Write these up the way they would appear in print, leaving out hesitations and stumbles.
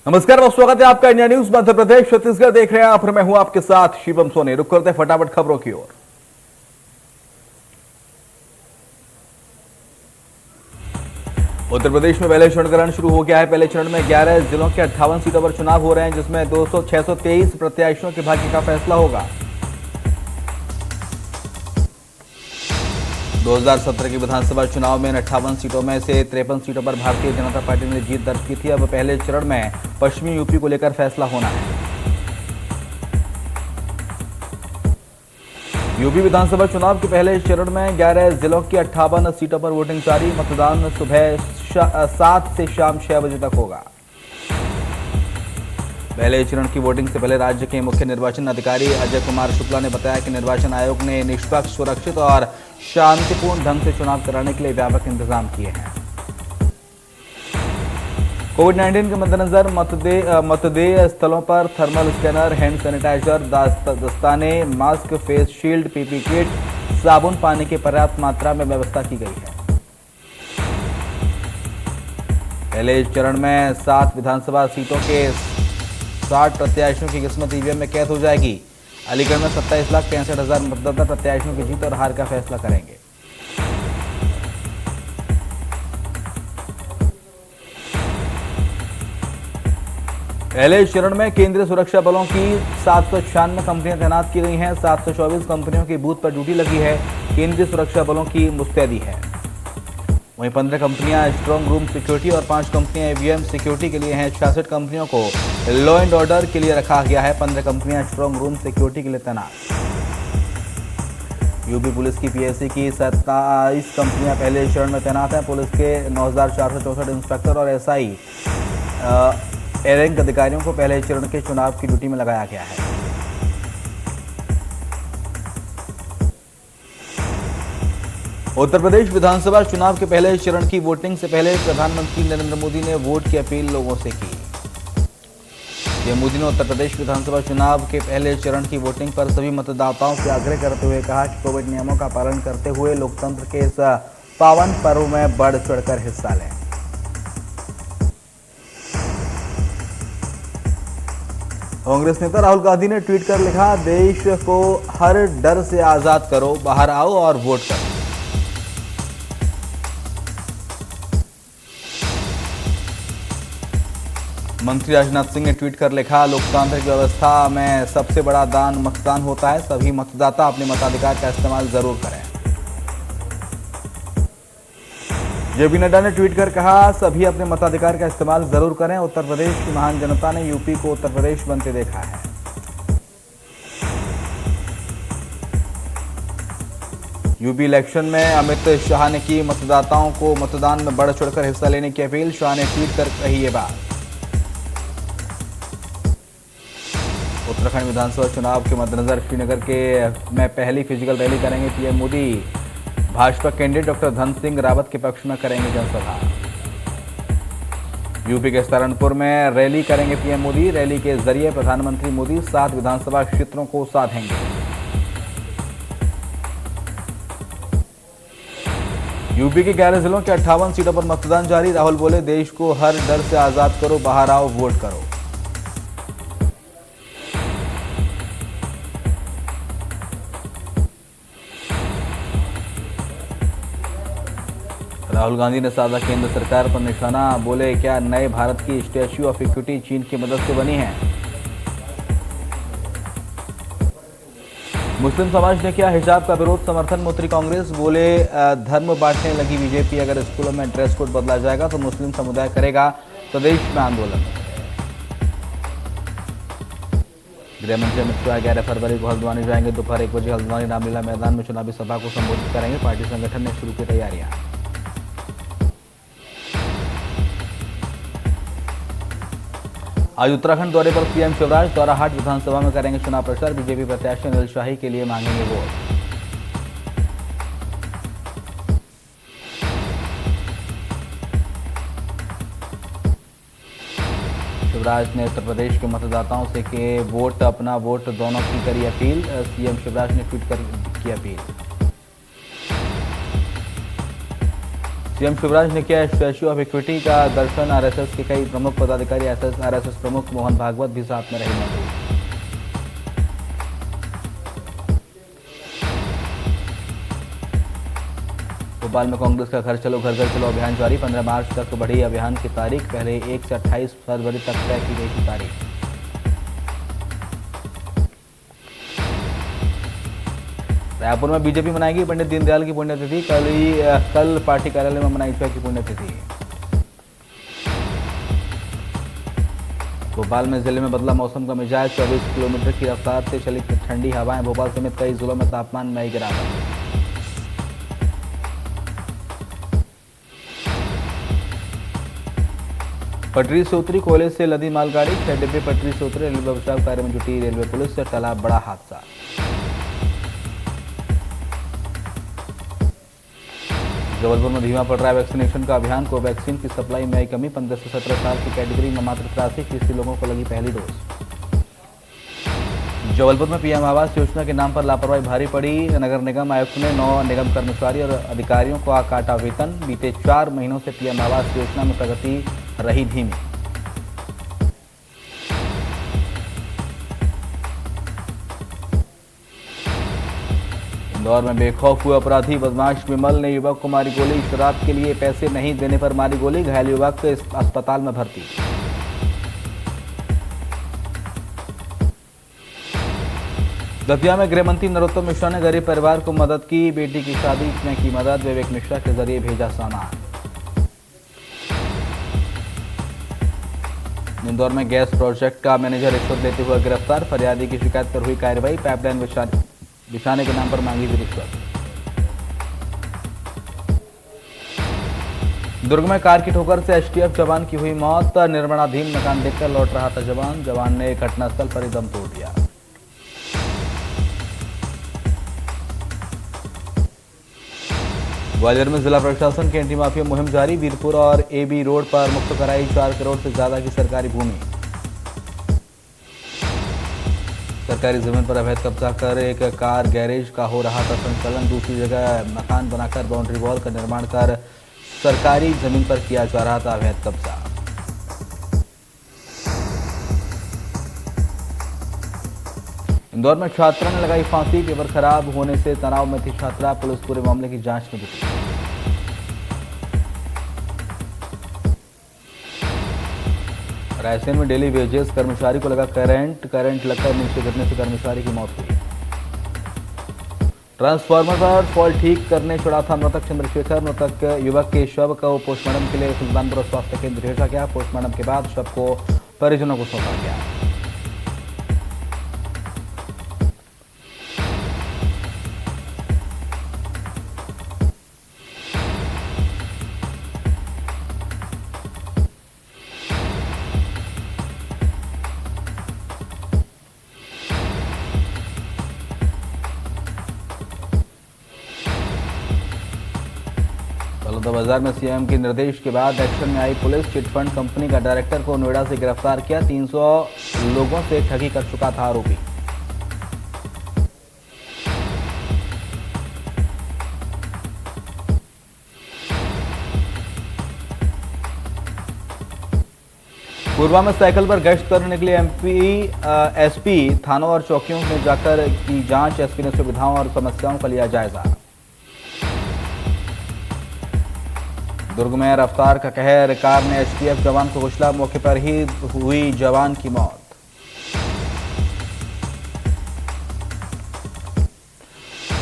नमस्कार, बहुत स्वागत है आपका इंडिया न्यूज मध्य प्रदेश छत्तीसगढ़ देख रहे हैं आप। मैं हूं आपके साथ शिवम सोनी। रुक करते हैं फटाफट खबरों की ओर। उत्तर प्रदेश में पहले चरणकरण शुरू हो गया है। पहले चरण में 11 जिलों के 58 सीटों पर चुनाव हो रहे हैं, जिसमें 623 प्रत्याशियों के भाग्य का फैसला होगा। 2017 के विधानसभा चुनाव में 58 सीटों में से 53 सीटों पर भारतीय जनता पार्टी ने जीत दर्ज की थी। अब पहले चरण में पश्चिमी यूपी को लेकर फैसला होना है। यूपी विधानसभा चुनाव के पहले चरण में 11 जिलों की 58 सीटों पर वोटिंग जारी। मतदान सुबह 7 से शाम 6 बजे तक होगा। पहले चरण की वोटिंग से पहले राज्य के मुख्य निर्वाचन अधिकारी अजय कुमार शुक्ला ने बताया कि निर्वाचन आयोग ने निष्पक्ष, सुरक्षित और शांतिपूर्ण ढंग से चुनाव कराने के लिए व्यापक इंतजाम किए हैं। कोविड-19 के मद्देनजर मतदेय स्थलों पर थर्मल स्कैनर, हैंड सैनिटाइजर, दस्ताने, mask, face shield, PP kit, साबुन, पानी की पर्याप्त मात्रा में व्यवस्था की गई है। पहले चरण में 7 विधानसभा सीटों के 60 प्रत्याशियों की किस्मत ईवीएम में कैद हो जाएगी। अलीगढ़ में 27,65,000 मतदाता प्रत्याशियों की जीत और हार का फैसला करेंगे। पहले चरण में केंद्रीय सुरक्षा बलों की 796 कंपनियां तैनात की गई हैं। 724 कंपनियों की बूथ पर ड्यूटी लगी है। केंद्रीय सुरक्षा बलों की मुस्तैदी है। वहीं 15 कंपनियां स्ट्रांग रूम सिक्योरिटी और 5 कंपनियां ईवीएम सिक्योरिटी के लिए हैं। 66 कंपनियों को लॉ एंड ऑर्डर के लिए रखा गया है। 15 कंपनियां स्ट्रांग रूम सिक्योरिटी के लिए तैनात। यूपी पुलिस की पीएससी की 27 कंपनियां पहले चरण में तैनात हैं। पुलिस के 9,464 इंस्पेक्टर और एसआई रैंक अधिकारियों को पहले चरण के चुनाव की ड्यूटी में लगाया गया है। उत्तर प्रदेश विधानसभा चुनाव के पहले चरण की वोटिंग से पहले प्रधानमंत्री नरेंद्र मोदी ने वोट की अपील लोगों से की। पीएम मोदी ने उत्तर प्रदेश विधानसभा चुनाव के पहले चरण की वोटिंग पर सभी मतदाताओं से आग्रह करते हुए कहा कि कोविड नियमों का पालन करते हुए लोकतंत्र के इस पावन पर्व में बढ़ चढ़कर हिस्सा लें। कांग्रेस नेता राहुल गांधी ने ट्वीट कर लिखा, देश को हर डर से आजाद करो, बाहर आओ और वोट करो। मंत्री राजनाथ सिंह ने ट्वीट कर लिखा, लोकतांत्रिक व्यवस्था में सबसे बड़ा दान मतदान होता है। सभी मतदाता अपने मताधिकार का इस्तेमाल जरूर करें। जेपी नड्डा ने ट्वीट कर कहा, सभी अपने मताधिकार का इस्तेमाल जरूर करें। उत्तर प्रदेश की महान जनता ने यूपी को उत्तर प्रदेश बनते देखा है। यूपी इलेक्शन में अमित शाह ने की मतदाताओं को मतदान में बढ़ चढ़कर हिस्सा लेने की अपील। शाह ने ट्वीट कर कही ये बात। उत्तराखंड विधानसभा चुनाव के मद्देनजर श्रीनगर में पहली फिजिकल रैली करेंगे PM Modi. Bhajpa candidate doctor Dhan Singh Rawat के पक्ष में करेंगे जनसभा। यूपी के सहारनपुर में रैली करेंगे पीएम मोदी। रैली के जरिए प्रधानमंत्री मोदी 7 विधानसभा क्षेत्रों को साधेंगे। यूपी के 11 जिलों के 58 सीटों पर मतदान जारी। राहुल बोले, देश को हर डर से आजाद करो, बाहर आओ, वोट करो। राहुल गांधी ने साधा केंद्र सरकार पर निशाना। बोले, क्या नए भारत की स्टैच्यू ऑफ इक्विटी चीन की मदद से बनी है? मुस्लिम समाज ने किया हिजाब का विरोध, समर्थन में उतरी कांग्रेस। बोले, धर्म बांटने लगी बीजेपी। अगर स्कूलों में ड्रेस कोड बदला जाएगा तो मुस्लिम समुदाय करेगा प्रदेश में आंदोलन। गृहमंत्री अमित शाह 11 फरवरी को हल्द्वानी जाएंगे। दोपहर 1 बजे हल्द्वानी रामलीला मैदान में चुनावी सभा को संबोधित करेंगे। पार्टी संगठन ने शुरू की तैयारियां। आज उत्तराखंड दौरे पर सीएम शिवराज दौराहाट विधानसभा में करेंगे चुनाव प्रचार। बीजेपी प्रत्याशी अनिल शाही के लिए मांगेंगे वोट। शिवराज ने उत्तर प्रदेश के मतदाताओं से कि वोट अपना वोट दोनों की करी अपील। सीएम शिवराज ने ट्वीट कर की अपील। सीएम शिवराज ने किया स्टैच्यू ऑफ इक्विटी का दर्शन। आरएसएस के कई प्रमुख पदाधिकारी, आरएसएस प्रमुख मोहन भागवत भी साथ में रहे मौजूद। भोपाल में कांग्रेस का घर चलो अभियान जारी। 15 मार्च तक बढ़ी अभियान की तारीख। पहले 1 से 28 फरवरी तक तय की गई थी तारीख। रायपुर में बीजेपी मनाएगी पंडित दीनदयाल की पुण्यतिथि। कल पार्टी कार्यालय में मनाई की पुण्यतिथि। भोपाल में जिले में बदला मौसम का मिजाज। 24 किलोमीटर की रफ्तार से चली ठंडी हवाएं। भोपाल समेत कई जिलों में तापमान में आई गिरावट। पटरी से उतरी कोयले से लदी मालगाड़ी। 6 डिब्बे पटरी से उतरे। रेलवे बचाव कार्य में जुटी रेलवे पुलिस से टला बड़ा हादसा। जबलपुर में धीमा पड़ रहा है वैक्सीनेशन का अभियान। कोवैक्सीन की सप्लाई में आई कमी। 15 से 17 साल की कैटेगरी में मात्र 83% लोगों को लगी पहली डोज। जबलपुर में पीएम आवास योजना के नाम पर लापरवाही भारी पड़ी। नगर निगम आयुक्त ने 9 निगम कर्मचारी और अधिकारियों को काटा वेतन। बीते 4 महीनों से पीएम आवास योजना में प्रगति रही धीमी। इंदौर में बेखौफ हुए अपराधी। बदमाश विमल ने युवक को मारी गोली। शराब के लिए पैसे नहीं देने पर मारी गोली। घायल युवक अस्पताल में भर्ती। दतिया में गृह मंत्री नरोत्तम मिश्रा ने गरीब परिवार को मदद की। बेटी की शादी में की मदद। विवेक मिश्रा के जरिए भेजा सामान। इंदौर में गैस प्रोजेक्ट का मैनेजर रिश्वत लेते हुए गिरफ्तार। फरियादी की शिकायत पर हुई कार्रवाई। पाइपलाइन बिछाने के नाम पर मांगी थी रिश्वत। दुर्ग में कार की ठोकर से एसटीएफ जवान की हुई मौत। निर्माणाधीन मकान देखकर लौट रहा था जवान ने घटनास्थल पर ही दम तोड़ दिया। ग्वालियर में जिला प्रशासन की एंटी माफिया मुहिम जारी। वीरपुर और एबी रोड पर मुक्त कराई 4 करोड़ से ज्यादा की सरकारी भूमि। सरकारी जमीन पर अवैध कब्जा कर एक कार गैरेज का हो रहा था संचालन। दूसरी जगह मकान बनाकर बाउंड्री वॉल का निर्माण कर सरकारी जमीन पर किया जा रहा था अवैध कब्जा। इंदौर में छात्रा ने लगाई फांसी। पेपर खराब होने से तनाव में थी छात्रा। पुलिस पूरे मामले की जांच में जुटी। रायसेन में डेली वेजेस कर्मचारी को लगा करंट लगकर नीचे गिरने से कर्मचारी की मौत हुई। ट्रांसफार्मर पर फॉल्ट ठीक करने चढ़ा था मृतक चंद्रशेखर। मृतक युवक के शव को पोस्टमार्टम के लिए सुल्तानपुर स्वास्थ्य केंद्र भेजा गया। पोस्टमार्टम के बाद शव को परिजनों को सौंपा गया। बाजार में सीएम के निर्देश के बाद एक्शन में आई पुलिस। चिटफंड कंपनी का डायरेक्टर को नोएडा से गिरफ्तार किया। 300 लोगों से ठगी कर चुका था आरोपी। पूर्वा में साइकिल पर गश्त करने निकले एसपी। थानों और चौकियों में जाकर की जांच। एसपी ने सुविधाओं और समस्याओं का लिया जायजा। दुर्ग में रफ्तार का कहर। कार ने एसटीएफ जवान को कुचला। मौके पर ही हुई जवान की मौत।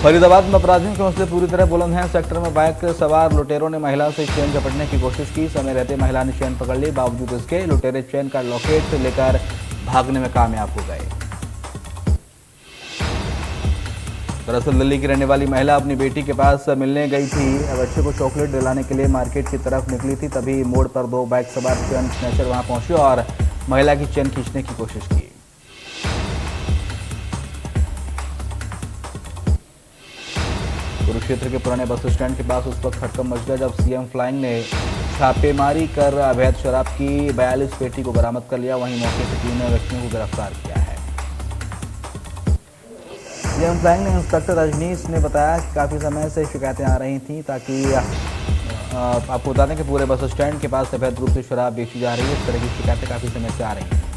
फरीदाबाद में अपराधियों के हौसले पूरी तरह बुलंद हैं। सेक्टर में बाइक सवार लुटेरों ने महिला से चेन झपटने की कोशिश की। समय रहते महिला ने चेन पकड़ ली। बावजूद इसके लुटेरे चेन का लॉकेट लेकर भागने में कामयाब हो गए। दरअसल दिल्ली की रहने वाली महिला अपनी बेटी के पास मिलने गई थी। बच्चे को चॉकलेट दिलाने के लिए मार्केट की तरफ निकली थी। तभी मोड़ पर 2 बाइक सवार चेन स्नैचर वहां पहुंचे और महिला की चेन खींचने की कोशिश की। कुरुक्षेत्र के पुराने बस स्टैंड के पास उस वक्त हड़कंप मच गया जब सीएम फ्लाइंग ने छापेमारी कर अवैध शराब की 42 पेटी को बरामद कर लिया। वहीं मौके से 3 व्यक्तियों को गिरफ्तार किया है। सीएम फ्लाइंग ने इंस्पेक्टर रजनीश ने बताया कि काफी समय से शिकायतें आ रही थी ताकि आपको बता दें कि पूरे बस स्टैंड के पास अवैध रूप से शराब बेची जा रही है। इस तरह की शिकायतें काफी समय से आ रही हैं।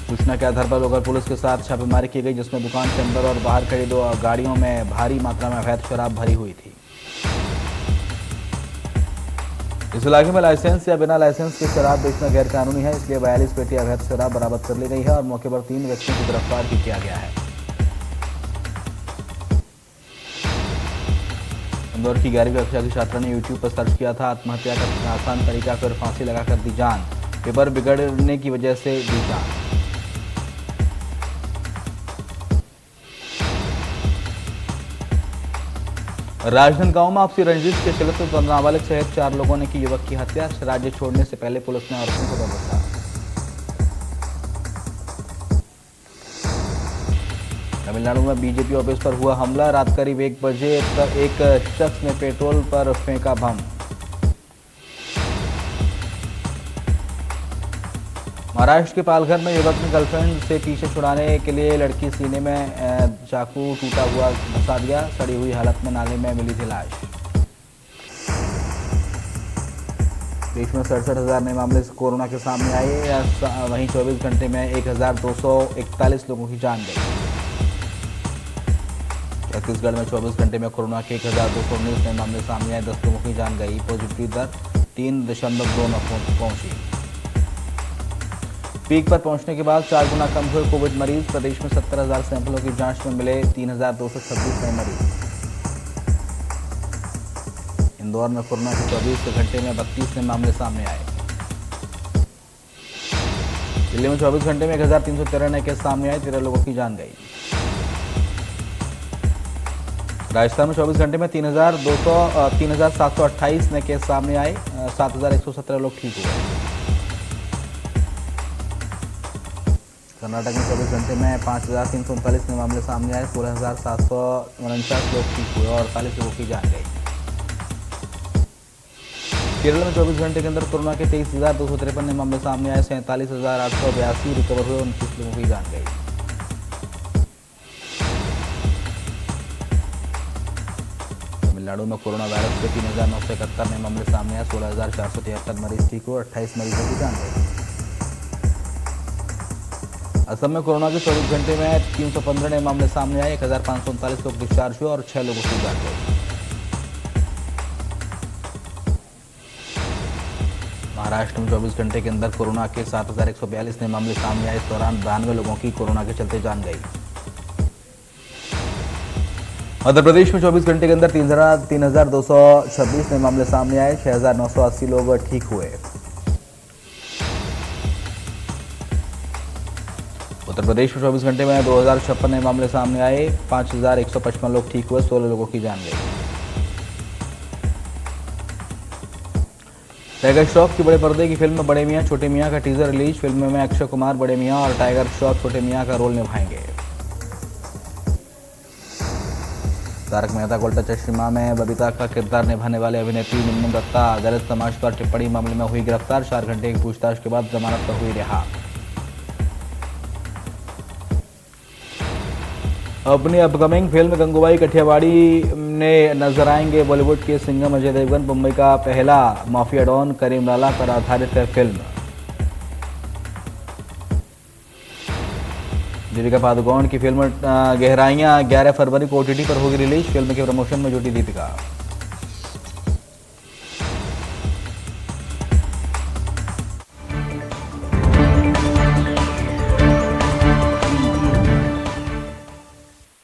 सूचना के आधार पर लोकल पुलिस के साथ छापेमारी की गई, जिसमें दुकान के अंदर और बाहर खड़ी 2 गाड़ियों में भारी मात्रा में अवैध शराब भरी हुई थी। इस इलाके में लाइसेंस या बिना लाइसेंस के शराब बेचना गैर कानूनी है, इसलिए 42 पेटी अवैध शराब बरामद कर ली गई है और मौके पर 3 व्यक्तियों को गिरफ्तार भी किया गया है। इंदौर की 11वीं कक्षा की छात्रा ने यूट्यूब पर सर्च किया था आत्महत्या का आसान तरीका, फिर फांसी लगाकर दी जान। पेपर बिगड़ने की वजह से दी जान। राजनांदगांव में आपसी रंजिश के चलते नाबालिग सहित 4 लोगों ने की युवक की हत्या। राज्य छोड़ने से पहले पुलिस ने आरोपियों को दबोचा। तमिलनाडु में बीजेपी ऑफिस पर हुआ हमला। रात करीब 1 बजे एक शख्स ने पेट्रोल पर फेंका बम। महाराष्ट्र के पालघर में युवक ने गर्लफ्रेंड से पीछे छुड़ाने के लिए लड़की सीने में चाकू टूटा हुआ घुसा दिया। सड़ी हुई हालत में नाले में मिली थी लाश। देश में 67,000 नए मामले कोरोना के सामने आए। वहीं 24 घंटे में 1,241 लोगों की जान गई। छत्तीसगढ़ में 24 घंटे में कोरोना के 1,219 नए मामले सामने आए। 10 लोगों की जान गई। पॉजिटिविटी दर 3.29 पहुंची। पीक पर पहुंचने के बाद 4 गुना कम हुए कोविड मरीज। प्रदेश में 70,000 सैंपलों की जांच में मिले 3,226 नए मरीज। इंदौर में कोरोना के 24 घंटे में 32 नए मामले सामने आए। दिल्ली में 24 घंटे में 1,313 नए केस सामने आए। 13 लोगों की जान गई। राजस्थान में 24 घंटे में 3,728 नए केस सामने आए। 7,117 लोग ठीक हुए। कर्नाटक में 24 घंटे में 5,339 नए मामले सामने आए। 16,749 लोग ठीक हुए और 48 लोगों की जान गई। केरल में 24 घंटे के अंदर कोरोना के 23,253 नए मामले सामने आए। 47,882 रिकवर हुए। 29 लोगों की जान गई। तमिलनाडु में कोरोना वायरस के 3,971 नए मामले सामने आए। 16,473 मरीज ठीक हुए। 28 मरीजों की जान गई। असम में कोरोना के 24 घंटे में 315 नए मामले सामने आए। 1,539 लोग डिस्चार्ज हुए और 6 लोगों की जान गई। महाराष्ट्र में 24 घंटे के अंदर कोरोना के 7,142 नए मामले सामने आए। इस दौरान 92 लोगों की कोरोना के चलते जान गई। मध्य प्रदेश में 24 घंटे के अंदर 3,226 नए मामले सामने आए। 6,980 लोग ठीक हुए। उत्तर प्रदेश में 24 घंटे में 2,056 नए मामले सामने आए। 5,155 लोग ठीक हुए। 16 लोगों की जान गई। टाइगर श्रॉफ की बड़े पर्दे की फिल्म बड़े मियां छोटे मियां का टीजर रिलीज। फिल्म में अक्षय कुमार बड़े मियां और टाइगर श्रॉफ छोटे मियां का रोल निभाएंगे। तारक मेहता का उल्टा चश्मा में बबीता का किरदार निभाने वाले अभिनेत्री मुन्नू दत्ता दलित समाज पर टिप्पणी मामले में हुई गिरफ्तार। 4 घंटे की पूछताछ के बाद जमानत पर हुई रिहा। अपनी अपकमिंग फिल्म गंगूबाई कठियावाड़ी में नजर आएंगे बॉलीवुड के सिंघम अजय देवगन। मुंबई का पहला माफिया डॉन करीम लाला पर आधारित है फिल्म। दीपिका पादुकोण की फिल्म गहराइयां 11 फरवरी को OTT पर होगी रिलीज। फिल्म के प्रमोशन में जुटी दीपिका।